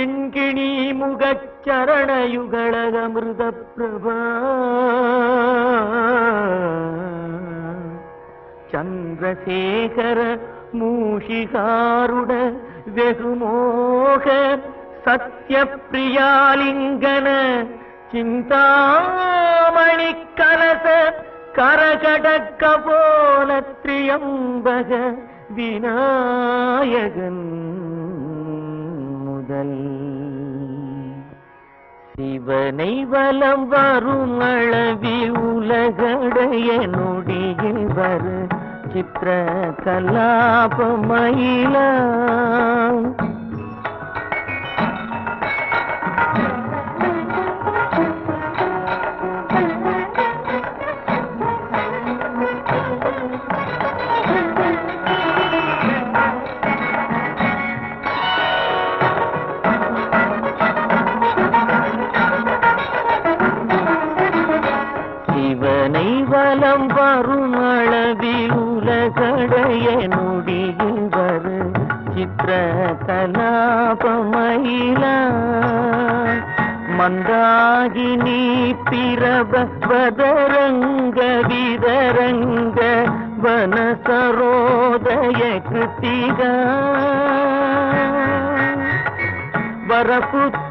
கிண்கிணி முகச்சரணயுகளமிருத பிரபா சந்திரசேகர மூஷிகாருட வெகுமோக சத்யப்பிரியாலிங்கன சிந்தாமணி கலச கரகடக்க போல திரியம்பக விநாயகன் முதல் சிவனை வலம் வரும் அளவி உலகடைய நொடியில் வரு சித்திர கலாபமயில சிவனை வலம் வரும் அளவில் உலகடைய நொடியில் வரு சித்திர கலாபமயில மந்தாகினி பிரபவதரங்க விதரங்க வனசரோதய கிருத்திகா வரபுத்திர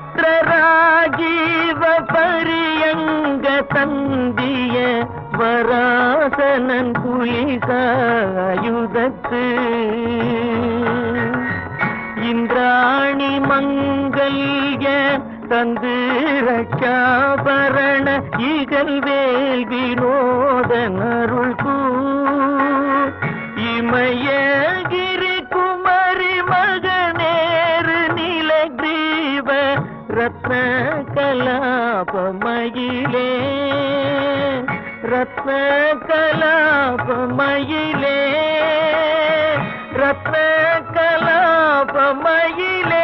ராஜீவ பரியங்க தந்திய வராசனன் புலிசாயுதத்து இந்திராணி மங்கல்ய தந்து ரட்சாபரண இகழ்வேல் வினோதன் அருள் இமயகிரி குமரி மகனேறு நிலகிரீவ ரத்ன கலாபமயிலே ரத்ன கலாபமயிலே ரத்ன கலாபமயிலே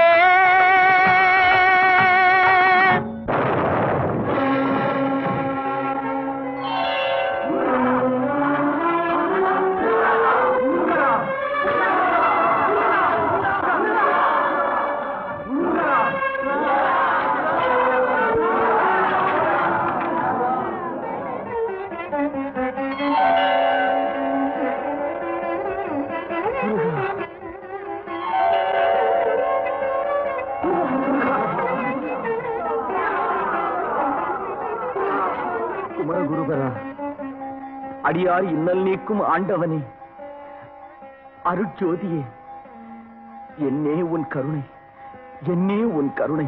குமரகுருபரா, அடியார் இன்னல் நீக்கும் ஆண்டவனே, அருட்ஜோதியே, என்னே உன் கருணை, என்னே உன் கருணை.